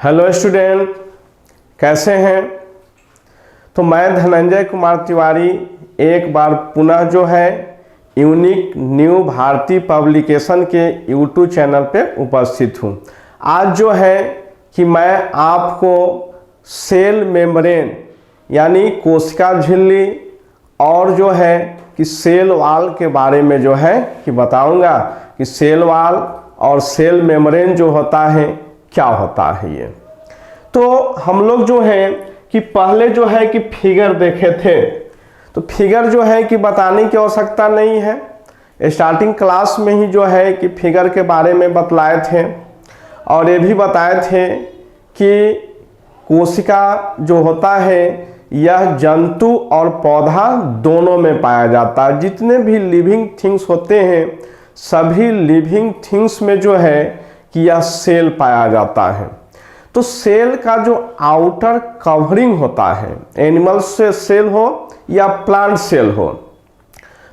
Hello student, कैसे हैं। तो मैं धनंजय कुमार तिवारी एक बार पुनः जो है यूनिक न्यू भारती पब्लिकेशन के यूट्यूब चैनल पे उपस्थित हूँ। आज जो है कि मैं आपको सेल मेम्ब्रेन यानी कोशिका झिल्ली और जो है कि सेल वॉल के बारे में जो है कि बताऊंगा कि सेल वॉल और सेल मेम्ब्रेन जो होता है क्या होता है ये। तो हम लोग जो है कि पहले जो है कि फिगर देखे थे, तो फिगर जो है कि बताने की आवश्यकता नहीं है। स्टार्टिंग क्लास में ही जो है कि फिगर के बारे में बतलाए थे और ये भी बताए थे कि कोशिका जो होता है यह जंतु और पौधा दोनों में पाया जाता है। जितने भी लिविंग थिंग्स होते हैं सभी लिविंग थिंग्स में जो है कि यह सेल पाया जाता है। तो सेल का जो आउटर कवरिंग होता है, एनिमल से सेल हो या प्लांट सेल हो,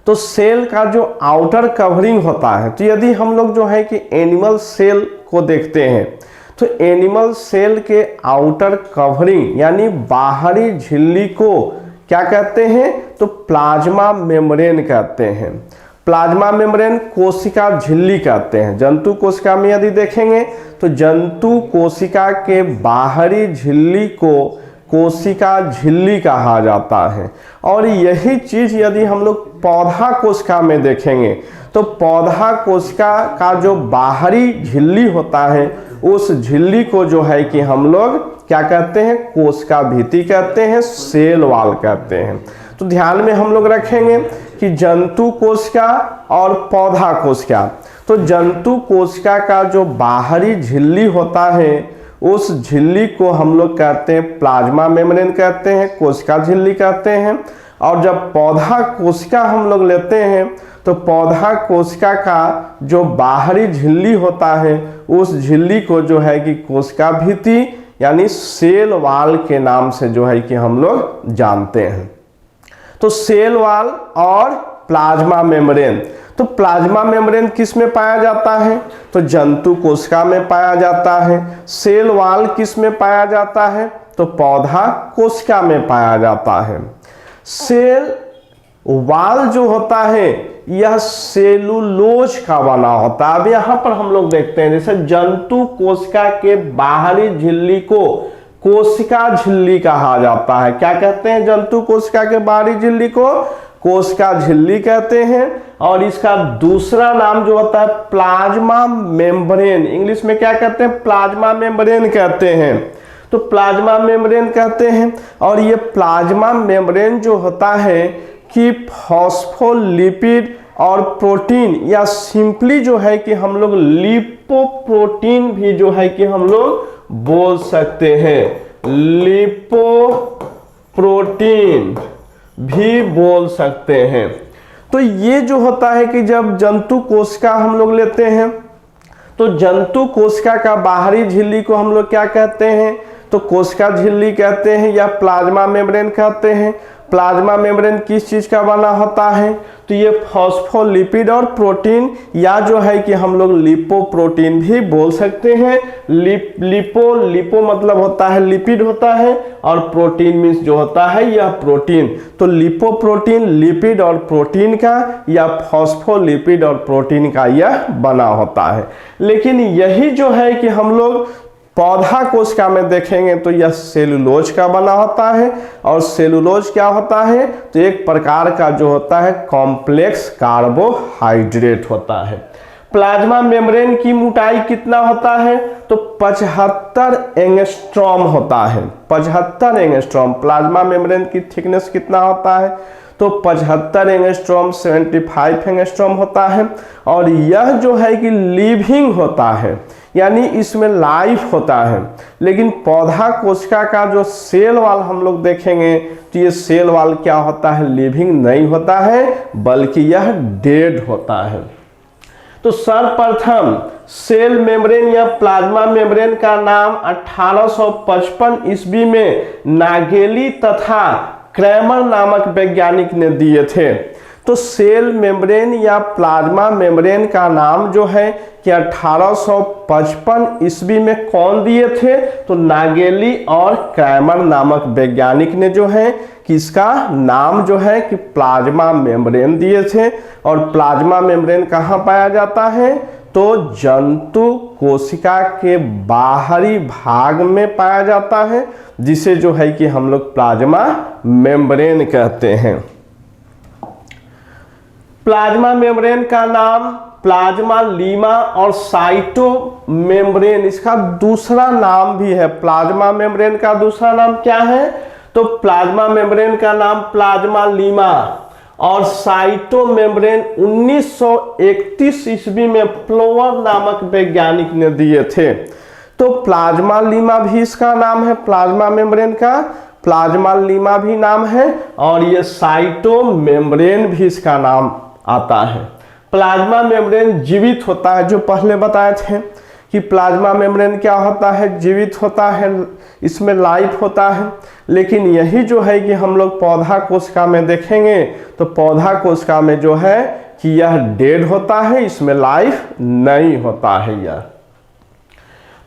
तो सेल का जो आउटर कवरिंग होता है, तो यदि हम लोग जो है कि एनिमल सेल को देखते हैं तो एनिमल सेल के आउटर कवरिंग यानी बाहरी झिल्ली को क्या कहते हैं, तो प्लाज्मा मेम्ब्रेन कहते हैं। प्लाज्मा मेम्ब्रेन कोशिका झिल्ली कहते हैं। जंतु कोशिका में यदि देखेंगे तो जंतु कोशिका के बाहरी झिल्ली को कोशिका झिल्ली कहा जाता है। और यही चीज यदि हम लोग पौधा कोशिका में देखेंगे तो पौधा कोशिका का जो बाहरी झिल्ली होता है उस झिल्ली को जो है कि हम लोग क्या कहते हैं, कोशिका भित्ति कहते हैं, सेल वॉल कहते हैं। तो ध्यान में हम लोग रखेंगे कि जंतु कोशिका और पौधा कोशिका। तो जंतु कोशिका का जो बाहरी झिल्ली होता है उस झिल्ली को हम लोग कहते हैं प्लाज्मा मेम्ब्रेन कहते हैं, कोशिका झिल्ली कहते हैं। और जब पौधा कोशिका हम लोग लेते हैं तो पौधा कोशिका का जो बाहरी झिल्ली होता है उस झिल्ली को जो है कि कोशिका भित्ति यानी सेल वॉल के नाम से जो है कि हम लोग जानते हैं। तो सेल वॉल और प्लाज्मा मेम्ब्रेन। तो प्लाज्मा मेम्ब्रेन किस में पाया जाता है, तो जंतु कोशिका में पाया जाता है। सेल वॉल किस में पाया जाता है, तो पौधा कोशिका में पाया जाता है। सेल वॉल जो होता है यह सेलुलोज का बना होता है। अब यहाँ पर हम लोग देखते हैं जैसे जंतु कोशिका के बाहरी झिल्ली को कोशिका झिल्ली कहा जाता है। क्या कहते हैं, जंतु कोशिका के बाहरी झिल्ली को कोशिका झिल्ली कहते हैं। और इसका दूसरा नाम जो होता है प्लाज्मा मेम्ब्रेन, इंग्लिश में क्या कहते हैं, प्लाज्मा मेम्ब्रेन कहते हैं। तो प्लाज्मा मेम्ब्रेन कहते हैं। और ये प्लाज्मा मेम्ब्रेन जो होता है कि फॉस्फोलिपिड और प्रोटीन या सिंपली जो है कि हम लोग लिपोप्रोटीन भी जो है कि हम लोग बोल सकते हैं, लिपोप्रोटीन भी बोल सकते हैं। तो ये जो होता है कि जब जंतु कोशिका हम लोग लेते हैं तो जंतु कोशिका का बाहरी झिल्ली को हम लोग क्या कहते हैं, तो कोशिका झिल्ली कहते हैं या प्लाज्मा मेम्ब्रेन कहते हैं। प्लाज्मा मेम्ब्रेन किस चीज का बना होता है, तो ये फॉस्फोलिपिड और प्रोटीन या जो है कि हम लोग लिपोप्रोटीन भी बोल सकते हैं। लिपो मतलब होता है लिपिड होता है और प्रोटीन मीन्स जो होता है यह प्रोटीन। तो लिपोप्रोटीन लिपिड और प्रोटीन का या फॉस्फोलिपिड और प्रोटीन का यह बना होता है। लेकिन यही जो है कि हम लोग पौधा कोशिका में देखेंगे तो यह सेलुलोज का बना होता है। और सेलुलोज क्या होता है, तो एक प्रकार का जो होता है कॉम्प्लेक्स कार्बोहाइड्रेट होता है। प्लाज्मा मेम्ब्रेन की मोटाई कितना होता है, तो 75 एंगस्ट्रॉम होता है। 75 एंगस्ट्रॉम प्लाज्मा मेम्ब्रेन की थिकनेस कितना होता है, तो 75 एंगस्ट्रॉम 75 एंगस्ट्रॉम होता है। और यह जो है कि लिविंग होता है यानी इसमें लाइफ होता है। लेकिन पौधा कोशिका का जो सेल वॉल हम लोग देखेंगे तो ये सेल वॉल क्या होता है, लिविंग नहीं होता है बल्कि यह डेड होता है। तो सर्वप्रथम सेल मेम्ब्रेन या प्लाज्मा मेम्ब्रेन का नाम 1855 ईस्वी में नागेली तथा क्रैमर नामक वैज्ञानिक ने दिए थे। तो सेल मेम्ब्रेन या प्लाज्मा मेम्ब्रेन का नाम जो है कि 1855 ईस्वी में कौन दिए थे? तो नागेली और क्रैमर नामक वैज्ञानिक ने जो है कि इसका नाम जो है कि प्लाज्मा मेम्ब्रेन दिए थे। और प्लाज्मा मेम्ब्रेन कहाँ पाया जाता है? तो जंतु कोशिका के बाहरी भाग में पाया जाता है, जिसे जो है कि हम लोग प्लाज्मा मेम्ब्रेन कहते हैं। प्लाज्मा मेम्ब्रेन का नाम प्लाज्मा लीमा और साइटो मेम्ब्रेन इसका दूसरा नाम भी है। प्लाज्मा मेम्ब्रेन का दूसरा नाम क्या है? तो प्लाज्मा मेम्ब्रेन का नाम प्लाज्मा लीमा और साइटो मेम्ब्रेन 1931 ईस्वी में फ्लोवर नामक वैज्ञानिक ने दिए थे। तो प्लाज्मा लीमा भी इसका नाम है, प्लाज्मा मेम्ब्रेन का प्लाज्मा लीमा भी नाम है, और ये साइटो मेम्ब्रेन भी इसका नाम आता है। प्लाज्मा मेम्ब्रेन जीवित होता है, जो पहले बताए थे कि प्लाज्मा मेम्ब्रेन क्या होता है? जीवित होता है, इसमें लाइफ होता है। लेकिन यही जो है कि हम लोग पौधा कोशिका में देखेंगे तो पौधा कोशिका में जो है कि यह डेड होता है, इसमें लाइफ नहीं होता है। यह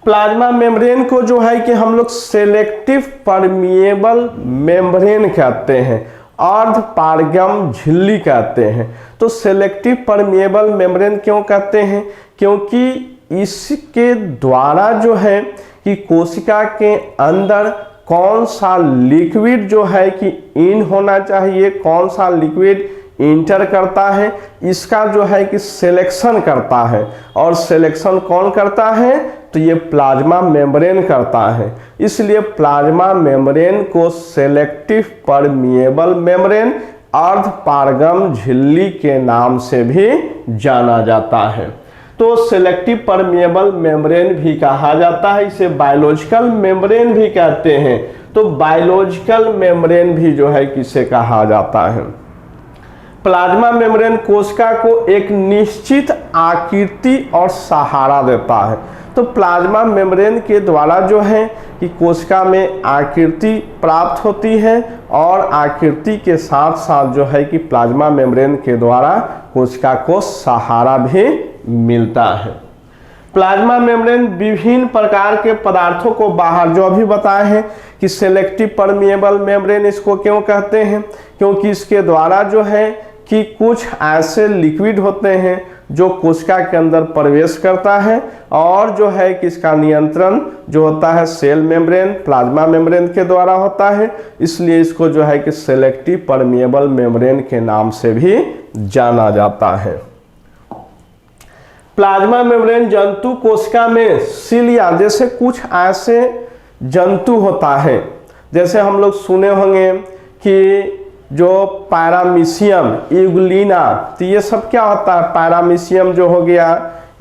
प्लाज्मा मेम्ब्रेन को जो है कि हम लोग सेलेक्टिव परमिएबल मेम्ब्रेन कहते हैं, अर्ध पारगम झिल्ली कहते हैं। तो सेलेक्टिव परमिएबल मेम्ब्रेन क्यों कहते हैं? क्योंकि इसके द्वारा जो है कि कोशिका के अंदर कौन सा लिक्विड जो है कि इन होना चाहिए, कौन सा लिक्विड इंटर करता है, इसका जो है कि सिलेक्शन करता है। और सिलेक्शन कौन करता है? तो ये प्लाज्मा मेम्ब्रेन करता है। इसलिए प्लाज्मा मेम्ब्रेन को सेलेक्टिव परमिएबल मेम्ब्रेन, अर्ध पारगम झिल्ली के नाम से भी जाना जाता है। तो सेलेक्टिव परमिएबल मेम्ब्रेन भी कहा जाता है, इसे बायोलॉजिकल मेम्ब्रेन भी कहते हैं। तो बायोलॉजिकल मेम्ब्रेन भी जो है किसे कहा जाता है। प्लाज्मा मेम्ब्रेन कोशिका को एक निश्चित आकृति और सहारा देता है। तो प्लाज्मा मेम्ब्रेन के द्वारा जो है कि कोशिका में आकृति प्राप्त होती है, और आकृति के साथ साथ जो है कि प्लाज्मा मेम्ब्रेन के द्वारा कोशिका को सहारा भी मिलता है। प्लाज्मा मेम्ब्रेन विभिन्न प्रकार के पदार्थों को बाहर, जो अभी बताए हैं कि सेलेक्टिव परमिएबल मेम्ब्रेन इसको क्यों कहते हैं? क्योंकि इसके द्वारा जो है कि कुछ ऐसे लिक्विड होते हैं जो कोशिका के अंदर प्रवेश करता है, और जो है कि इसका नियंत्रण जो होता है सेल मेम्ब्रेन, प्लाज्मा मेम्ब्रेन के द्वारा होता है। इसलिए इसको जो है कि सेलेक्टिव परमिएबल मेम्ब्रेन के नाम से भी जाना जाता है। प्लाज्मा मेम्ब्रेन जंतु कोशिका में सिलिया जैसे कुछ ऐसे जंतु होता है, जैसे हम लोग सुने होंगे कि जो पैरामीशियम, यूग्लिना, तो ये सब क्या होता है? पैरामीशियम जो हो गया,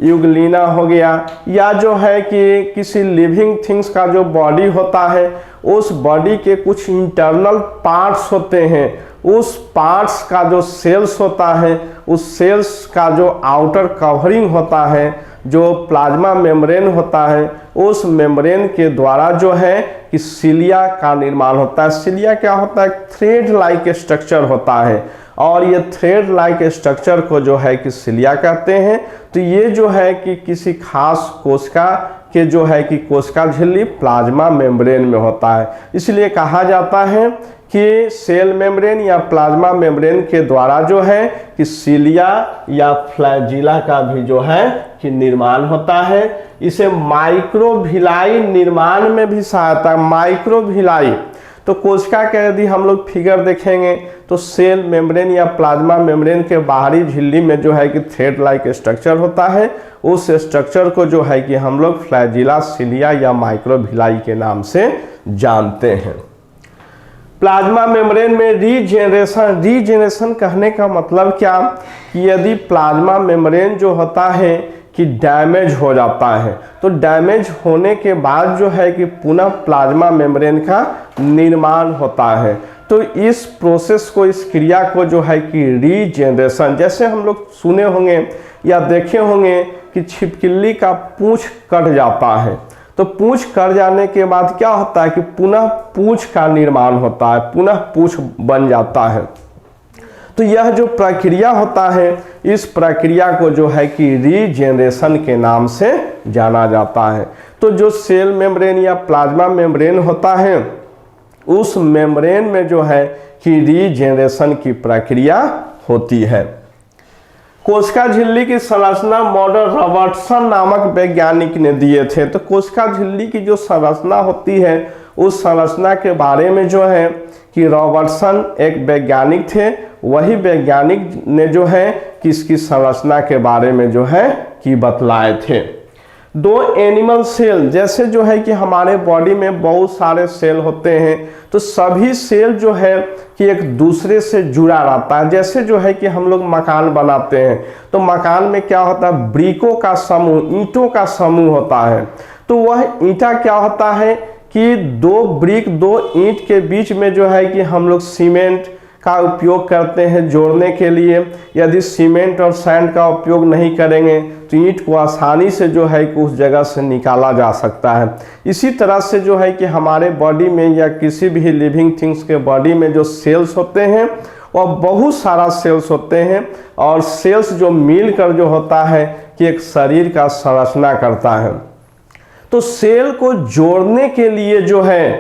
यूग्लिना हो गया, या जो है कि किसी लिविंग थिंग्स का जो बॉडी होता है, उस बॉडी के कुछ इंटरनल पार्ट्स होते हैं, उस पार्ट्स का जो सेल्स होता है, उस सेल्स का जो आउटर कवरिंग होता है, जो प्लाज्मा मेम्ब्रेन होता है, उस मेम्ब्रेन के द्वारा जो है कि सिलिया का निर्माण होता है। सिलिया क्या होता है? थ्रेड लाइक स्ट्रक्चर होता है, और ये थ्रेड लाइक स्ट्रक्चर को जो है कि सिलिया कहते हैं। तो ये जो है कि किसी खास कोशिका के जो है कि कोशिका झिल्ली प्लाज्मा मेम्ब्रेन में होता है। इसलिए कहा जाता है कि सेल मेम्ब्रेन या प्लाज्मा मेम्ब्रेन के द्वारा जो है कि सिलिया या फ्लैजिला का भी जो है कि निर्माण होता है। इसे माइक्रोविलाई निर्माण में भी सहायता, माइक्रोविलाई। तो कोशिका के यदि हम लोग फिगर देखेंगे तो सेल मेम्ब्रेन या प्लाज्मा मेम्ब्रेन के बाहरी झिल्ली में जो है कि थ्रेड लाइक स्ट्रक्चर होता है, उस स्ट्रक्चर को जो है कि हम लोग फ्लैजिला, सिलिया या माइक्रोविलाई के नाम से जानते हैं। प्लाज्मा मेम्ब्रेन में रीजेनरेशन कहने का मतलब क्या कि यदि प्लाज्मा मेम्ब्रेन जो होता है कि डैमेज हो जाता है, तो डैमेज होने के बाद जो है कि पुनः प्लाज्मा मेम्ब्रेन का निर्माण होता है। तो इस प्रोसेस को, इस क्रिया को जो है कि रीजेनरेशन, जैसे हम लोग सुने होंगे या देखे होंगे कि छिपकली का पूंछ कट जाता है, तो पूंछ कट जाने के बाद क्या होता है कि पुनः पूंछ का निर्माण होता है, पुनः पूंछ बन जाता है। तो यह जो प्रक्रिया होता है, इस प्रक्रिया को जो है कि रीजेनरेशन के नाम से जाना जाता है। तो जो सेल मेम्ब्रेन या प्लाज्मा मेम्ब्रेन होता है, उस मेम्ब्रेन में जो है कि रीजेनरेशन की प्रक्रिया होती है। कोशिका झिल्ली की संरचना मॉडल रॉबर्टसन नामक वैज्ञानिक ने दिए थे। तो कोशिका झिल्ली की जो संरचना होती है, उस संरचना के बारे में जो है कि रॉबर्टसन एक वैज्ञानिक थे, वही वैज्ञानिक ने जो है कि इसकी संरचना के बारे में जो है कि बतलाए थे। दो एनिमल सेल, जैसे जो है कि हमारे बॉडी में बहुत सारे सेल होते हैं, तो सभी सेल जो है कि एक दूसरे से जुड़ा रहता है। जैसे जो है कि हम लोग मकान बनाते हैं, तो मकान में क्या होता है, ब्रिकों का समूह, ईंटों का समूह होता है। तो वह ईंटा क्या होता है कि दो ब्रिक, दो ईंट के बीच में जो है कि हम लोग सीमेंट का उपयोग करते हैं जोड़ने के लिए। यदि सीमेंट और सैंड का उपयोग नहीं करेंगे तो ईंट को आसानी से जो है कि उस जगह से निकाला जा सकता है। इसी तरह से जो है कि हमारे बॉडी में या किसी भी लिविंग थिंग्स के बॉडी में जो सेल्स होते हैं, वह बहुत सारा सेल्स होते हैं, और सेल्स जो मिलकर जो होता है कि एक शरीर का संरचना करता है। तो सेल को जोड़ने के लिए जो है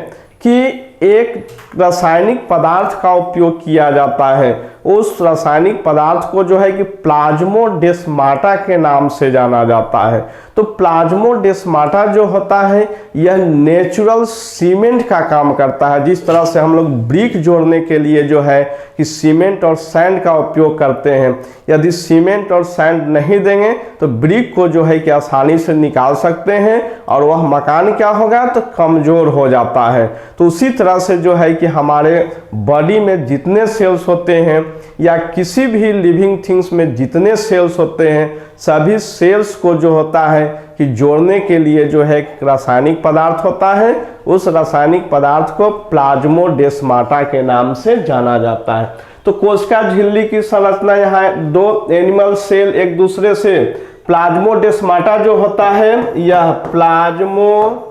कि एक रासायनिक पदार्थ का उपयोग किया जाता है। उस रासायनिक पदार्थ को जो है कि प्लाज्मोडेस्माटा के नाम से जाना जाता है। तो प्लाज्मोडेस्माटा जो होता है, यह नेचुरल सीमेंट का काम करता है। जिस तरह से हम लोग ब्रिक जोड़ने के लिए जो है कि सीमेंट और सैंड का उपयोग करते हैं, यदि सीमेंट और सैंड नहीं देंगे तो ब्रिक को जो है कि आसानी से निकाल सकते हैं, और वह मकान क्या होगा, तो कमज़ोर हो जाता है। तो उसी तरह से जो है कि हमारे बॉडी में जितने सेल्स होते हैं या किसी भी लिविंग थिंग्स में जितने सेल्स होते हैं, सभी सेल्स को जो होता है कि जोड़ने के लिए जो है रासायनिक पदार्थ होता है। उस रासायनिक पदार्थ को प्लाज्मोडेस्माटा के नाम से जाना जाता है। तो कोशिका झिल्ली की संरचना यहाँ दो एनिमल सेल एक दूसरे से, प्लाज्मोडेस्माटा जो होता है, यह प्लाज्मोडेस्माटा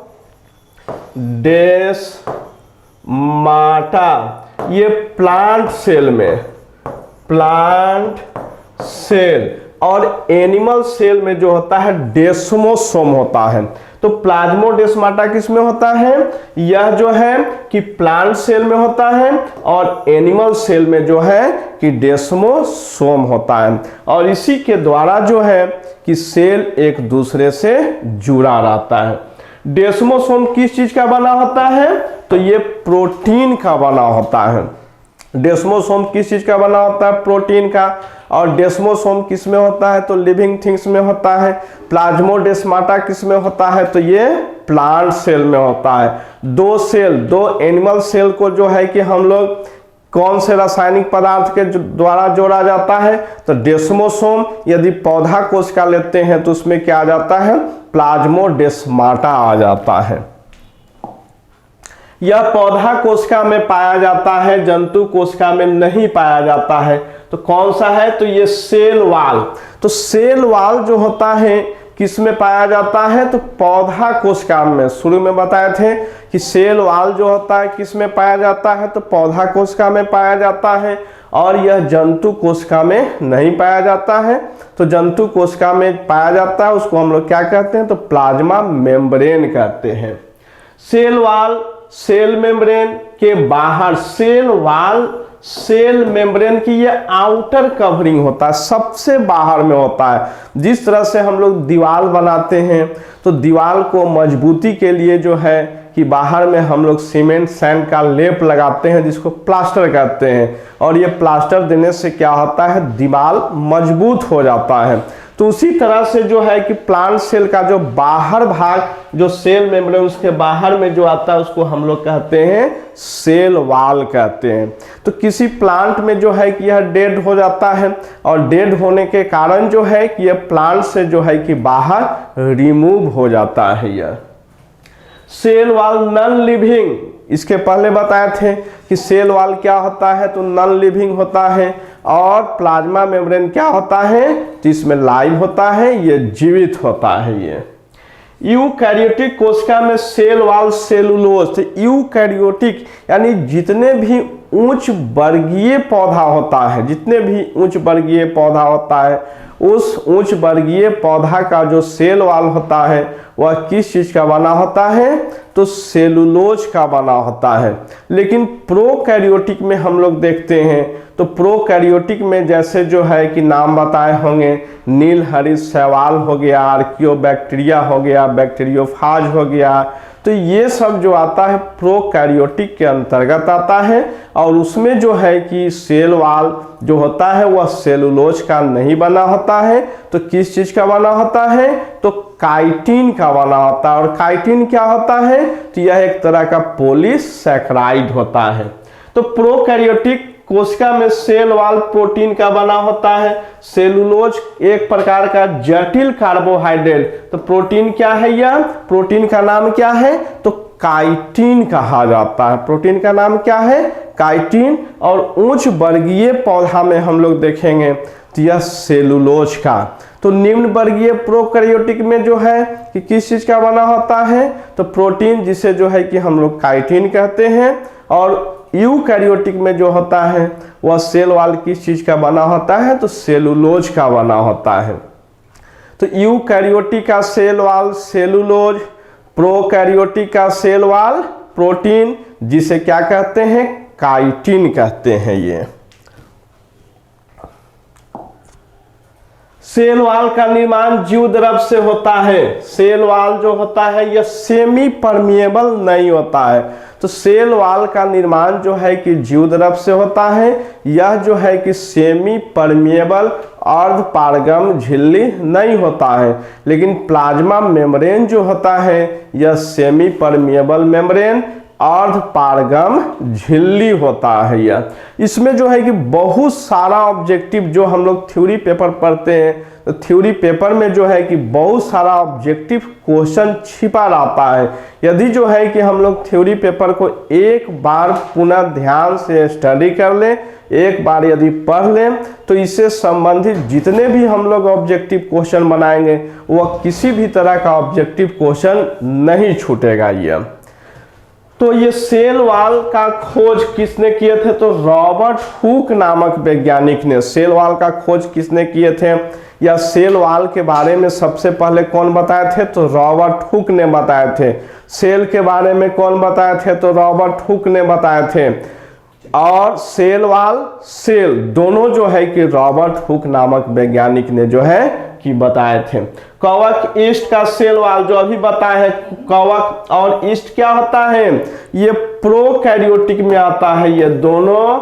ये प्लांट सेल में, प्लांट सेल, और एनिमल सेल में जो होता है डेस्मोसोम होता है। तो प्लाज्मोडेस्माटा किस में होता है, यह जो है कि प्लांट सेल में होता है, और एनिमल सेल में जो है कि डेस्मोसोम होता है। और इसी के द्वारा जो है कि सेल एक दूसरे से जुड़ा रहता है। डेस्मोसोम किस चीज का बना होता है, तो ये प्रोटीन का बना होता है। डेस्मोसोम किस चीज का बना होता है, प्रोटीन का। और डेस्मोसोम किस में होता है, तो लिविंग थिंग्स में होता है। प्लाज्मोडेस्माटा किस में होता है, तो ये प्लांट सेल में होता है। दो सेल, दो एनिमल सेल को जो है कि हम लोग कौन से रासायनिक पदार्थ के द्वारा जोड़ा जाता है, तो डेस्मोसोम। यदि पौधा कोशिका लेते हैं तो उसमें क्या आ जाता है, प्लाज्मोडेस्माटा आ जाता है। यह पौधा कोशिका में पाया जाता है, जंतु कोशिका में नहीं पाया जाता है। तो कौन सा है, तो ये सेल वाल। तो सेल वाल जो होता है किस में पाया जाता है, तो पौधा कोशिका में। शुरू में बताए थे कि सेल वाल जो होता है किस में पाया जाता है, तो पौधा कोशिका में पाया जाता है, और यह जंतु कोशिका में नहीं पाया जाता है। तो जंतु कोशिका में पाया जाता है, उसको हम लोग क्या कहते हैं, तो प्लाज्मा मेम्ब्रेन कहते हैं। सेल वाल सेल मेम्ब्रेन के बाहर, सेल वाल सेल मेम्ब्रेन की ये आउटर कवरिंग होता है, सबसे बाहर में होता है। जिस तरह से हम लोग दीवार बनाते हैं, तो दीवार को मजबूती के लिए जो है कि बाहर में हम लोग सीमेंट सैंड का लेप लगाते हैं, जिसको प्लास्टर कहते हैं। और ये प्लास्टर देने से क्या होता है, दीवार मजबूत हो जाता है। तो उसी तरह से जो है कि प्लांट सेल का जो बाहर भाग, जो सेल मेम्ब्रेन उसके बाहर में जो आता है, उसको हम लोग कहते हैं सेल वाल कहते हैं। तो किसी प्लांट में जो है कि यह डेड हो जाता है, और डेड होने के कारण जो है कि यह प्लांट से जो है कि बाहर रिमूव हो जाता है। यह सेल वाल नॉन लिविंग, इसके पहले बताए थे कि सेल वाल क्या होता है, तो नॉन लिविंग होता है। और प्लाज्मा मेम्ब्रेन क्या होता है, तो इसमें लाइव होता है, ये जीवित होता है। ये यूकैरियोटिक कोशिका में सेल वाल सेलुलोज। तो यूकैरियोटिक यानी जितने भी उच्च वर्गीय पौधा होता है, जितने भी उच्च वर्गीय पौधा होता है, उस उच्च वर्गीय पौधा का जो सेल वॉल होता है वह किस चीज का बना होता है? तो सेलुलोज का बना होता है। लेकिन प्रोकैरियोटिक में हम लोग देखते हैं तो प्रोकैरियोटिक में जैसे जो है कि नाम बताए होंगे, नील हरित शैवाल हो गया, आर्कियोबैक्टीरिया हो गया, बैक्टीरियोफाज हो गया, तो ये सब जो आता है प्रोकैरियोटिक के अंतर्गत आता है। और उसमें जो है कि सेल वॉल जो होता है वह सेलुलोज का नहीं बना होता है, तो किस चीज का बना होता है? तो काइटिन का बना होता है। और काइटिन क्या होता है? तो यह एक तरह का पॉलीसैकेराइड होता है। तो प्रोकैरियोटिक कोशिका में सेल वॉल प्रोटीन का बना होता है। सेलुलोज एक प्रकार का जटिल कार्बोहाइड्रेट, तो प्रोटीन क्या है? यह प्रोटीन का नाम क्या है? तो काइटिन कहा जाता है। प्रोटीन का नाम क्या है? काइटिन। और उच्च वर्गीय पौधा में हम लोग देखेंगे तो यह सेलुलोज का। तो निम्न वर्गीय प्रोकैरियोटिक में जो है कि किस चीज का बना होता है? तो प्रोटीन, जिसे जो है कि हम लोग काइटिन कहते हैं। और यूकैरियोटिक में जो होता है वह सेल वॉल किस चीज का बना होता है? तो सेलुलोज का बना होता है। तो यूकैरियोटिक का सेल वॉल सेलुलोज, प्रोकैरियोटिक का सेल वॉल प्रोटीन, जिसे क्या कहते हैं? काइटिन कहते हैं। ये सेल वॉल का निर्माण जीव द्रव से होता है। सेल वॉल जो होता है यह सेमी परमिएबल नहीं होता है। तो सेल वॉल का निर्माण जो है कि जीव द्रव से होता है। यह जो है कि सेमी परमिएबल अर्ध पारगम झिल्ली नहीं होता है। लेकिन प्लाज्मा मेम्ब्रेन जो होता है यह सेमी परमिएबल मेम्ब्रेन अर्ध पारगम झिल्ली होता है। यह इसमें जो है कि बहुत सारा ऑब्जेक्टिव जो हम लोग थ्योरी पेपर पढ़ते हैं, तो थ्योरी पेपर में जो है कि बहुत सारा ऑब्जेक्टिव क्वेश्चन छिपा रहता है। यदि जो है कि हम लोग थ्योरी पेपर को एक बार पुनः ध्यान से स्टडी कर लें, एक बार यदि पढ़ लें, तो इससे संबंधित जितने भी हम लोग ऑब्जेक्टिव क्वेश्चन बनाएंगे वह किसी भी तरह का ऑब्जेक्टिव क्वेश्चन नहीं छूटेगा। यह तो ये सेल वॉल का खोज किसने किए थे? तो रॉबर्ट हुक नामक वैज्ञानिक ने सेल वॉल का खोज किसने किए थे? या सेल वॉल के बारे में सबसे पहले कौन बताए थे? तो रॉबर्ट हुक ने बताए थे। सेल के बारे में कौन बताए थे? तो रॉबर्ट हुक ने बताए थे। और सेल वॉल सेल दोनों जो है कि रॉबर्ट हुक नामक वैज्ञानिक ने जो है कि बताए थे। कवक ईस्ट का सेल वॉल जो अभी बताए हैं, कवक और ईस्ट क्या होता है? ये प्रोकैरियोटिक में आता है। ये दोनों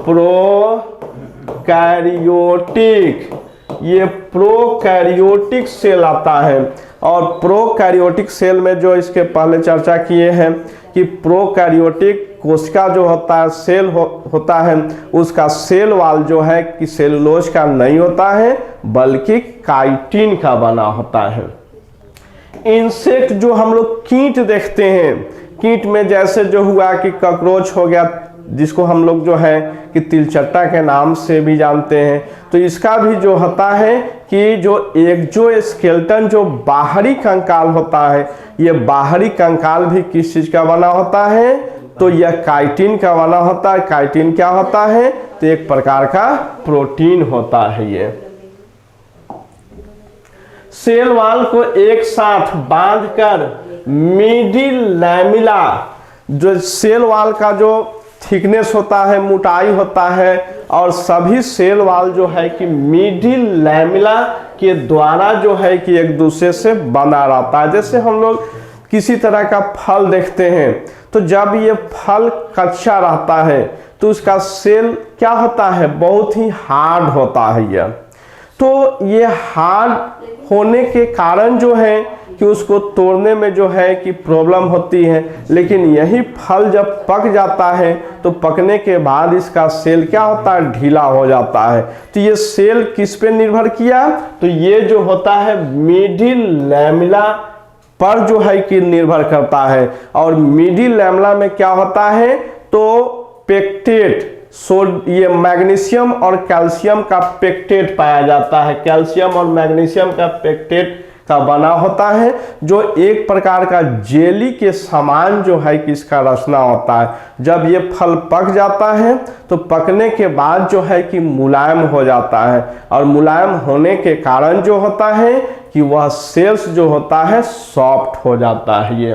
प्रोकैरियोटिक, ये प्रोकैरियोटिक सेल आता है। और प्रोकैरियोटिक सेल में जो इसके पहले चर्चा किए हैं कि प्रोकैरियोटिक कोशिका जो होता है सेल होता है, उसका सेल वॉल जो है कि सेलुलोज का नहीं होता है बल्कि काइटिन का बना होता है। इंसेक्ट जो हम लोग कीट देखते हैं, कीट में जैसे जो हुआ कि कॉकरोच हो गया, जिसको हम लोग जो है कि तिलचट्टा के नाम से भी जानते हैं, तो इसका भी जो होता है कि जो एक्सोस्केलेटन जो बाहरी कंकाल होता है, ये बाहरी कंकाल भी किस चीज का बना होता है? तो यह काइटिन का बना होता है। काइटिन क्या होता है? तो एक प्रकार का प्रोटीन होता है। ये सेल वॉल को एक साथ बांधकर मिडिल लैमिला, जो सेल वॉल का जो थिकनेस होता है, मोटाई होता है, और सभी सेल वॉल जो है कि मिडिल लैमिला के द्वारा जो है कि एक दूसरे से बना रहता है। जैसे हम लोग किसी तरह का फल देखते हैं, तो जब ये फल कच्चा रहता है तो उसका सेल क्या होता है? बहुत ही हार्ड होता है। यह तो ये हार्ड होने के कारण जो है कि उसको तोड़ने में जो है कि प्रॉब्लम होती है। लेकिन यही फल जब पक जाता है तो पकने के बाद इसका सेल क्या होता है? ढीला हो जाता है। तो ये सेल किस पे निर्भर किया? तो ये जो होता है मिडिल लैमिला पर जो है कि निर्भर करता है। और मिडिल लैमिला में क्या होता है? तो पेक्टेट, ये मैग्नीशियम और कैल्शियम का पेक्टेट पाया जाता है। कैल्शियम और मैग्नीशियम का पेक्टेट का बना होता है, जो एक प्रकार का जेली के समान जो है कि इसका रचना होता है। जब ये फल पक जाता है तो पकने के बाद जो है कि मुलायम हो जाता है, और मुलायम होने के कारण जो होता है कि वह सेल्स जो होता है सॉफ्ट हो जाता है, ये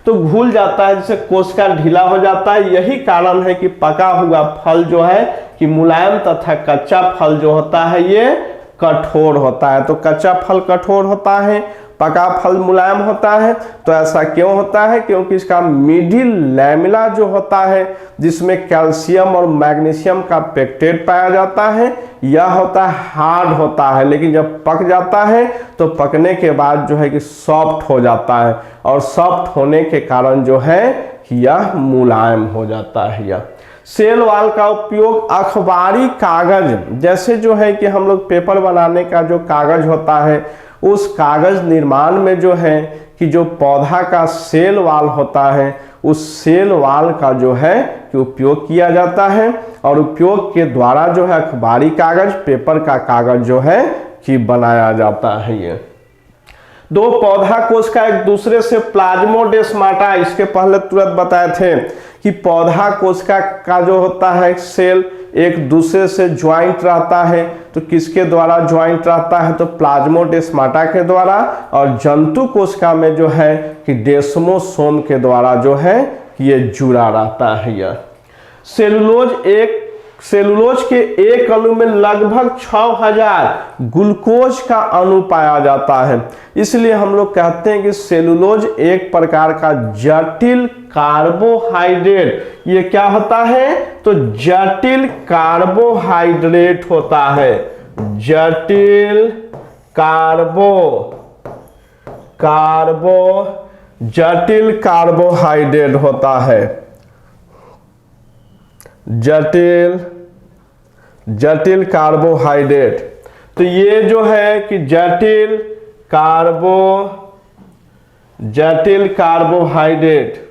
तो घुल जाता है, जिससे कोशिका ढीला हो जाता है। यही कारण है कि पका हुआ फल जो है कि मुलायम तथा कच्चा फल जो होता है ये कठोर होता है। तो कच्चा फल कठोर होता है, पका फल मुलायम होता है। तो ऐसा क्यों होता है? क्योंकि इसका मिडिल लैमिला जो होता है, जिसमें कैल्शियम और मैग्नीशियम का पेक्टेट पाया जाता है, यह होता है हार्ड होता है, लेकिन जब पक जाता है तो पकने के बाद जो है कि सॉफ्ट हो जाता है, और सॉफ्ट होने के कारण जो है कि यह मुलायम हो जाता है। यह सेल वॉल का उपयोग अखबारी कागज, जैसे जो है कि हम लोग पेपर बनाने का जो कागज होता है, उस कागज निर्माण में जो है कि जो पौधा का सेल वॉल होता है, उस सेल वॉल का जो है कि उपयोग किया जाता है, और उपयोग के द्वारा जो है अखबारी कागज, पेपर का कागज जो है कि बनाया जाता है। ये दो पौधा कोश का एक दूसरे से प्लाज्मोडेस्माटा, इसके पहले तुरंत बताए थे कि पौधा कोशिका का जो होता है सेल एक दूसरे से ज्वाइंट रहता है। तो किसके द्वारा ज्वाइंट रहता है? तो प्लाज्मोडेस्माटा के द्वारा, और जंतु कोशिका में जो है कि डेस्मोसोम के द्वारा जो है कि ये जुड़ा रहता है। यह सेलुलोज के एक अणु में लगभग 6000 ग्लूकोज का अणु पाया जाता है। इसलिए हम लोग कहते हैं कि सेलुलोज एक प्रकार का जटिल कार्बोहाइड्रेट, ये क्या होता है? तो जटिल कार्बोहाइड्रेट होता है। जटिल जटिल कार्बोहाइड्रेट होता है। जटिल कार्बोहाइड्रेट। तो ये जो है कि जटिल कार्बोहाइड्रेट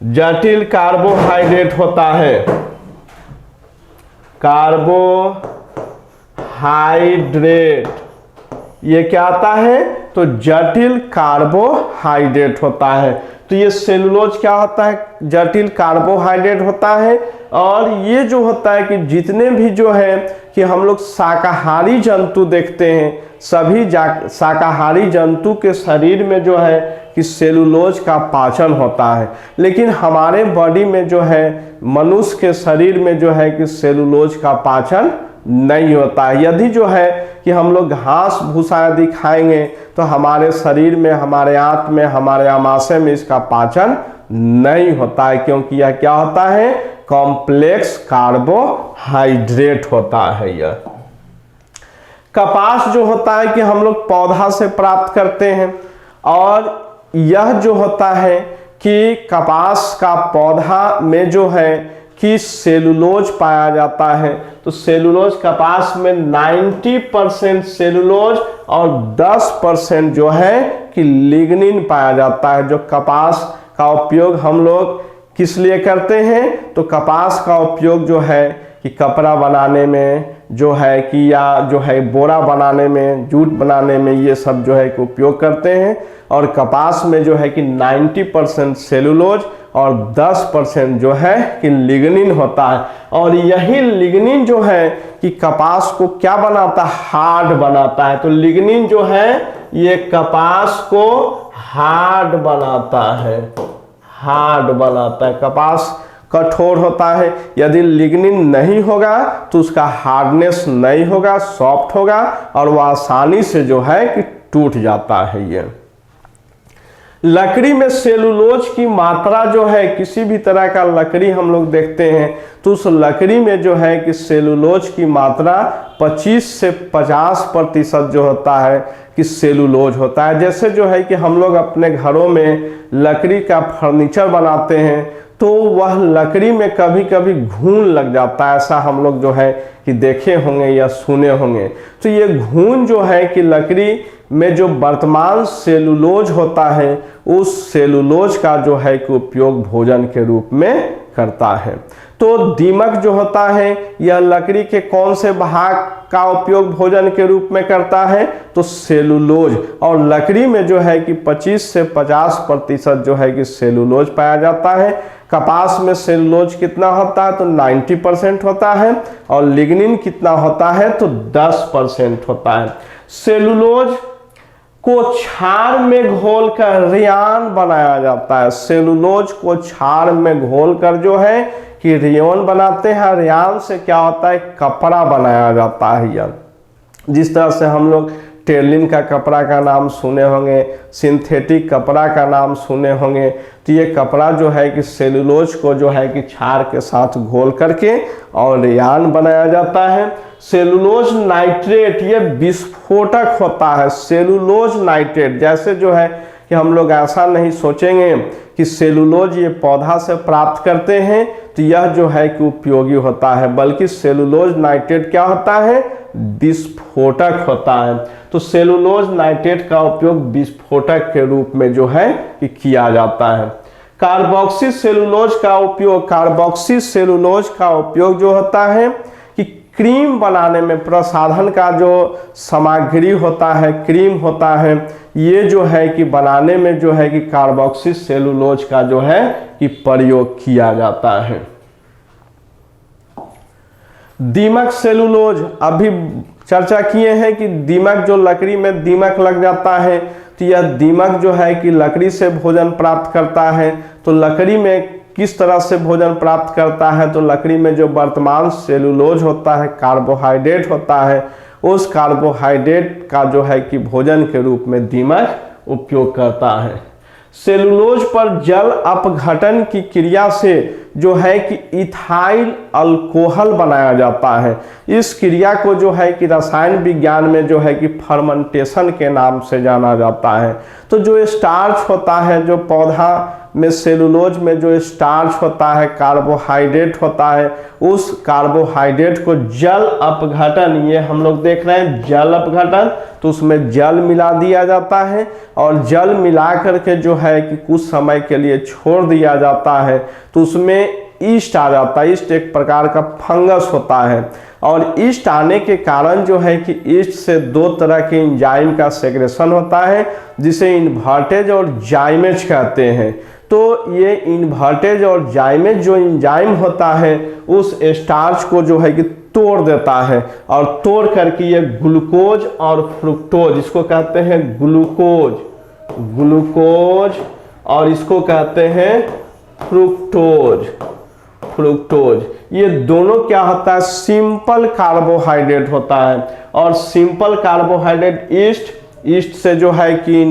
जटिल कार्बोहाइड्रेट होता है। कार्बोहाइड्रेट ये क्या आता है? तो जटिल कार्बोहाइड्रेट होता है। तो ये सेलुलोज क्या होता है? जटिल कार्बोहाइड्रेट होता है। और ये जो होता है कि जितने भी जो है कि हम लोग शाकाहारी जंतु देखते हैं, सभी शाकाहारी जंतु के शरीर में जो है कि सेलुलोज का पाचन होता है, लेकिन हमारे बॉडी में जो है, मनुष्य के शरीर में जो है कि सेलुलोज का पाचन नहीं होता है। यदि जो है कि हम लोग घास भूसा यदि खाएंगे तो हमारे शरीर में, हमारे आंत में, हमारे आमाशय में इसका पाचन नहीं होता है, क्योंकि यह क्या होता है? कॉम्प्लेक्स कार्बोहाइड्रेट होता है। यह कपास जो होता है कि हम लोग पौधा से प्राप्त करते हैं, और यह जो होता है कि कपास का पौधा में जो है कि सेलुलोज पाया जाता है। तो सेलुलोज कपास में 90% सेलुलोज और 10% जो है कि लिग्निन पाया जाता है। जो कपास का उपयोग हम लोग किस लिए करते हैं? तो कपास का उपयोग जो है कि कपड़ा बनाने में जो है कि, या जो है बोरा बनाने में, जूट बनाने में, ये सब जो है कि उपयोग करते हैं। और कपास में जो है कि 90% सेलुलोज और 10% जो है कि लिग्निन होता है। और यही लिग्निन जो है कि कपास को क्या बनाता है? हार्ड बनाता है। तो लिग्निन जो है ये कपास को हार्ड बनाता है। कपास कठोर होता है। यदि लिग्निन नहीं होगा तो उसका हार्डनेस नहीं होगा, सॉफ्ट होगा, और वह आसानी से जो है कि टूट जाता है। ये लकड़ी में सेलुलोज की मात्रा जो है, किसी भी तरह का लकड़ी हम लोग देखते हैं तो उस लकड़ी में जो है कि सेलुलोज की मात्रा 25 से 50% जो होता है कि सेलुलोज होता है। जैसे जो है कि हम लोग अपने घरों में लकड़ी का फर्नीचर बनाते हैं तो वह लकड़ी में कभी कभी घून लग जाता है, ऐसा हम लोग जो है कि देखे होंगे या सुने होंगे। तो ये घून जो है कि लकड़ी में जो वर्तमान सेलुलोज होता है, उस सेलुलोज का जो है कि उपयोग भोजन के रूप में करता है। तो दीमक जो होता है यह लकड़ी के कौन से भाग का उपयोग भोजन के रूप में करता है, तो सेलुलोज। और लकड़ी में जो है कि 25 से 50% जो है कि सेलुलोज पाया जाता है। कपास में सेलुलोज कितना होता है, तो 90% होता है। और लिग्निन कितना होता है, तो 10% होता है। सेलुलोज को क्षार में घोलकर रेयॉन बनाया जाता है। सेलुलोज को क्षार में घोलकर जो है कि रेयॉन बनाते हैं। रेयॉन से क्या होता है, कपड़ा बनाया जाता है। यह जिस तरह से हम लोग टेर्लिन का कपड़ा का नाम सुने होंगे, सिंथेटिक कपड़ा का नाम सुने होंगे, तो ये कपड़ा जो है कि सेलुलोज को जो है कि क्षार के साथ घोल करके और रेयॉन बनाया जाता है। सेलुलोज नाइट्रेट ये विस्फोटक होता है। सेलुलोज नाइट्रेट जैसे जो है कि हम लोग ऐसा नहीं सोचेंगे कि सेलुलोज ये पौधा से प्राप्त करते हैं तो यह जो है कि उपयोगी होता है, बल्कि सेलुलोज नाइट्रेट क्या होता है, विस्फोटक होता है। तो सेलुलोज नाइट्रेट का उपयोग विस्फोटक के रूप में जो है कि किया जाता है। कार्बोक्सी सेलुलोज का उपयोग जो होता है कि क्रीम बनाने में, प्रसाधन का जो सामग्री होता है, क्रीम होता है, ये जो है कि बनाने में जो है कि कार्बोक्सी सेलुलोज का जो है कि प्रयोग किया जाता है। दीमक सेलुलोज अभी चर्चा किए हैं कि दीमक जो लकड़ी में दीमक लग जाता है तो यह दीमक जो है कि लकड़ी से भोजन प्राप्त करता है। तो लकड़ी में किस तरह से भोजन प्राप्त करता है, तो लकड़ी में जो वर्तमान सेलुलोज होता है, कार्बोहाइड्रेट होता है, उस कार्बोहाइड्रेट का जो है कि भोजन के रूप में दीमक उपयोग करता है। सेलुलोज पर जल अपघटन की क्रिया से जो है कि इथाइल अल्कोहल बनाया जाता है। इस क्रिया को जो है कि रसायन विज्ञान में जो है कि फर्मेंटेशन के नाम से जाना जाता है। तो जो स्टार्च होता है, जो पौधा में सेलुलोज में जो स्टार्च होता है, कार्बोहाइड्रेट होता है, उस कार्बोहाइड्रेट को जल अपघटन, ये हम लोग देख रहे हैं जल अपघटन, तो उसमें जल मिला दिया जाता है और जल मिला करके जो है कि कुछ समय के लिए छोड़ दिया जाता है तो उसमें ईस्ट आ जाता है। ईस्ट एक प्रकार का फंगस होता है और ईस्ट आने के कारण जो है कि ईस्ट से दो तरह के एंजाइम का सेक्रेशन होता है जिसे इन्वर्टेज और जाइमेज कहते हैं। तो ये इन्वर्टेज और जाइमेज जो एंजाइम होता है उस स्टार्च को जो है कि तोड़ देता है और तोड़ करके ये ग्लूकोज और फ्रुक्टोज, इसको कहते हैं ग्लूकोज और इसको कहते हैं फ्रुक्टोज, ये दोनों क्या होता है, सिंपल कार्बोहाइड्रेट होता है। और सिंपल कार्बोहाइड्रेट ईस्ट से जो है कि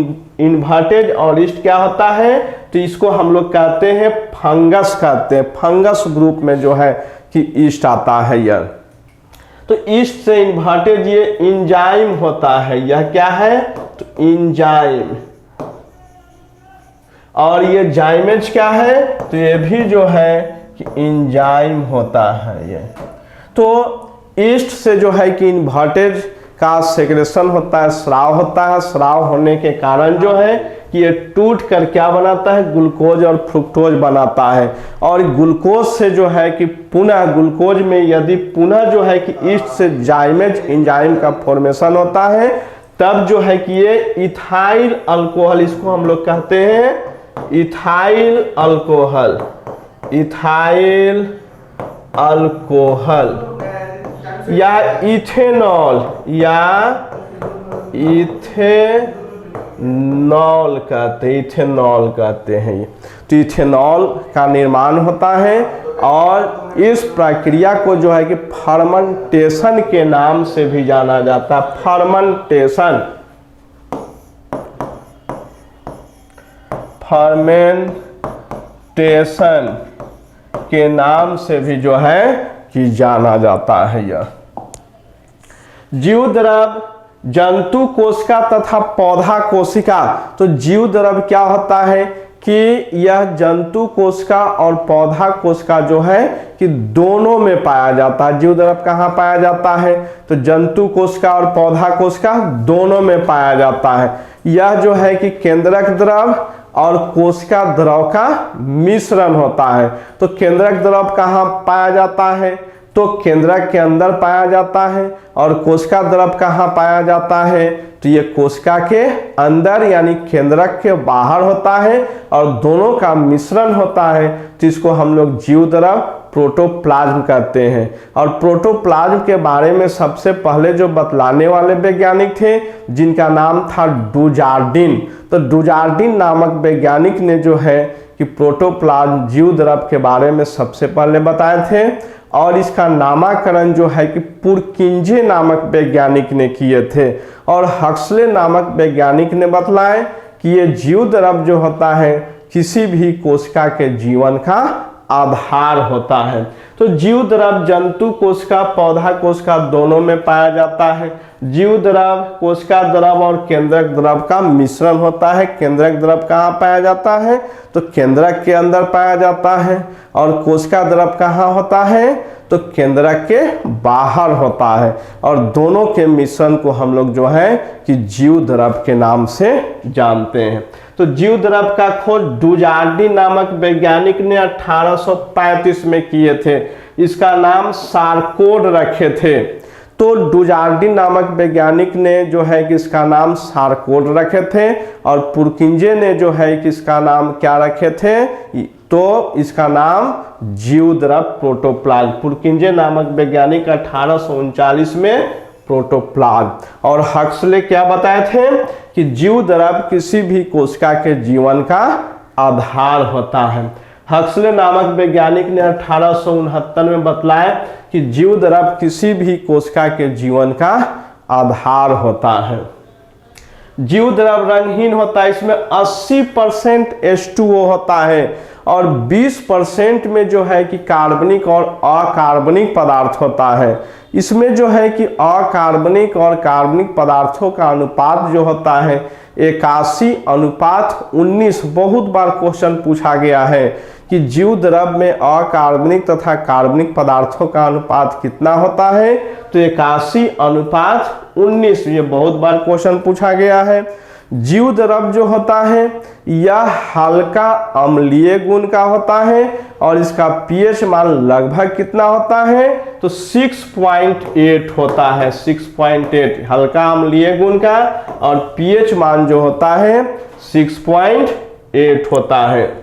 इन्वर्टेज और ईस्ट क्या होता है, तो इसको हम लोग कहते हैं फंगस कहते हैं। फंगस ग्रुप में जो है कि ईस्ट आता है यह। तो ईस्ट से इन्वर्टेज ये एंजाइम होता है, यह क्या है, तो एंजाइम। और ये जाइमेज क्या है, तो ये भी जो है कि एंजाइम होता है ये। तो ईस्ट से जो है कि इन्वर्टेज का सेक्रेशन होता है, स्राव होता है। स्राव होने के कारण जो है कि ये टूट कर क्या बनाता है, ग्लूकोज और फ्रुक्टोज बनाता है। और ग्लूकोज से जो है कि पुनः ग्लूकोज में यदि पुनः जो है कि ईस्ट से जाइमेज एंजाइम का फॉर्मेशन होता है तब जो है कि ये इथाइल अल्कोहल, इसको हम लोग कहते हैं इथाइल अल्कोहल या इथेनॉल कहते हैं ये। तो इथेनॉल का निर्माण होता है और इस प्रक्रिया को जो है कि फर्मेंटेशन के नाम से भी जाना जाता है। फर्मेंटेशन के नाम से भी जो है कि जाना जाता है यह। जीव द्रव, जंतु कोशिका तथा पौधा कोशिका। तो जीव द्रव क्या होता है कि यह जंतु कोशिका और पौधा कोशिका जो है कि दोनों में पाया जाता है। जीव द्रव कहाँ पाया जाता है, तो जंतु कोशिका और पौधा कोशिका दोनों में पाया जाता है। यह जो है कि केंद्रक द्रव और कोशिका द्रव का मिश्रण होता है। तो केंद्रक द्रव कहाँ पाया जाता है? तो केंद्रक के अंदर पाया जाता है। और कोशिका द्रव कहाँ पाया जाता है? तो ये कोशिका के अंदर यानी केंद्रक के बाहर होता है और दोनों का मिश्रण होता है। तो इसको हम लोग जीव द्रव प्रोटोप्लाज्म कहते हैं। और प्रोटोप्लाज्म के बारे में सबसे पहले जो बतलाने वाले वैज्ञानिक थे जिनका नाम था डुजार्डिन। तो डुजार्डिन नामक वैज्ञानिक ने जो है कि प्रोटोप्लाज्म जीव द्रव के बारे में सबसे पहले बताए थे। और इसका नामकरण जो है कि पुरकिंजे नामक वैज्ञानिक ने किए थे। और हक्सले नामक वैज्ञानिक ने बतलाए कि ये जीव द्रव जो होता है किसी भी कोशिका के जीवन का आधार होता है। तो जीव द्रव जंतु कोशिका पौधा कोशिका दोनों में पाया जाता है। जीव द्रव कोशिका द्रव और केंद्रक द्रव का मिश्रण होता है। केंद्रक द्रव कहाँ पाया जाता है? तो केंद्रक के अंदर पाया जाता है। और कोशिका द्रव कहाँ होता है? तो केंद्रक के बाहर होता है। और दोनों के मिश्रण को हम लोग जो है कि जीव द्रव के नाम से जानते हैं। तो जीव द्रव का खोज डुजार्डिन नामक वैज्ञानिक ने 1835 में किए थे। इसका नाम सारकोड रखे थे। तो डुजार्डिन नामक वैज्ञानिक ने जो है कि इसका नाम सारकोड रखे थे। और पुरकिंजे ने जो है कि इसका नाम क्या रखे थे? तो इसका नाम जीव द्रव प्रोटोप्लाज्म। पुरकिंजे नामक वैज्ञानिक 1839 में प्रोटोप्लाज्म। और हक्सले क्या बताए थे कि जीव द्रव किसी भी कोशिका के जीवन का आधार होता है। हक्सले नामक वैज्ञानिक ने 1869 में बतलाया कि जीव द्रव किसी भी कोशिका के जीवन का आधार होता है। जीव द्रव रंगहीन होता है। इसमें 80% H2O होता है और 20% में जो है कि कार्बनिक और अकार्बनिक पदार्थ होता है। इसमें जो है कि अकार्बनिक और कार्बनिक पदार्थों का अनुपात जो होता है 81:19। बहुत बार क्वेश्चन पूछा गया है कि जीव द्रव में अकार्बनिक तथा कार्बनिक पदार्थों का अनुपात कितना होता है? तो 81:19। ये बहुत बार क्वेश्चन पूछा गया है। जीव द्रव जो होता है यह हल्का अम्लीय गुण का होता है और इसका पीएच मान लगभग कितना होता है? तो 6.8 होता है। 6.8 हल्का अम्लीय गुण का और पीएच मान जो होता है 6.8 होता है।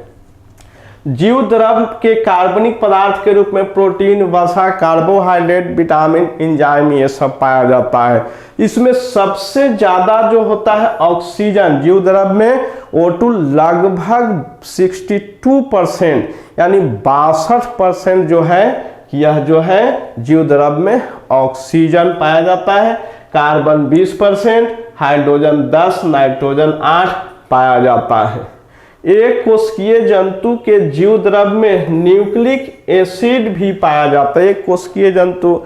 जीव द्रव के कार्बनिक पदार्थ के रूप में प्रोटीन, वसा, कार्बोहाइड्रेट, विटामिन, एंजाइम ये सब पाया जाता है। इसमें सबसे ज्यादा जो होता है ऑक्सीजन जीव द्रव में O2 लगभग 62% यानी 62% जो है यह जो है जीव द्रव में ऑक्सीजन पाया जाता है। कार्बन 20%, हाइड्रोजन 10, नाइट्रोजन 8 पाया जाता है। एक कोशिकीय जंतु के जीव द्रव में न्यूक्लिक एसिड भी पाया जाता है। एक कोशिकीय जंतु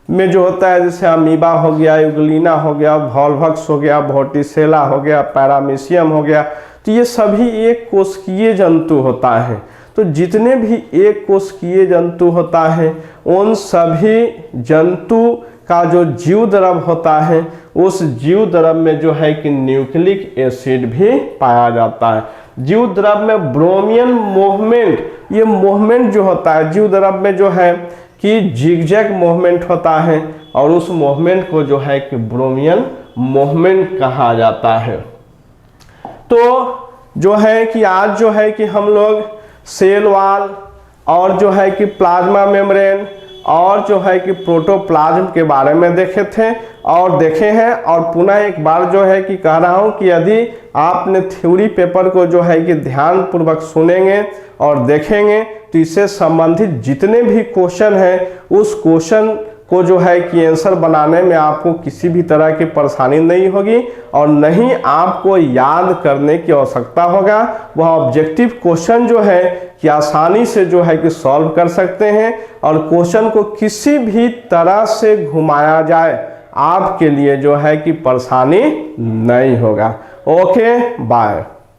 में जो होता है जैसे अमीबा हो गया, यूग्लिना हो गया, वॉल्वक्स हो गया, वोटिसेला हो गया, पैरामीशियम हो गया, तो ये सभी एक कोशिकीय जंतु होता है। तो जितने भी एक कोशिकीय जंतु होता है उन सभी जंतु का जो जीव द्रव होता है उस जीव द्रव में जो है कि न्यूक्लिक एसिड भी पाया जाता है। जीव द्रव में ब्रोमियन मूवमेंट, ये मूवमेंट जो होता है जीव द्रव में जो है कि जिगजैग मूवमेंट होता है और उस मूवमेंट को जो है कि ब्रोमियन मूवमेंट कहा जाता है। तो जो है कि आज जो है कि हम लोग सेल वॉल और जो है कि प्लाज्मा मेम्ब्रेन और जो है कि प्रोटोप्लाज्म के बारे में देखे थे और देखे हैं। और पुनः एक बार जो है कि कह रहा हूं कि यदि आपने थ्योरी पेपर को जो है कि ध्यान पूर्वक सुनेंगे और देखेंगे तो इससे संबंधित जितने भी क्वेश्चन हैं उस क्वेश्चन को जो है कि आंसर बनाने में आपको किसी भी तरह की परेशानी नहीं होगी और नहीं आपको याद करने की आवश्यकता होगा। वह ऑब्जेक्टिव क्वेश्चन जो है कि आसानी से जो है कि सॉल्व कर सकते हैं और क्वेश्चन को किसी भी तरह से घुमाया जाए आपके लिए जो है कि परेशानी नहीं होगा। Okay, bye.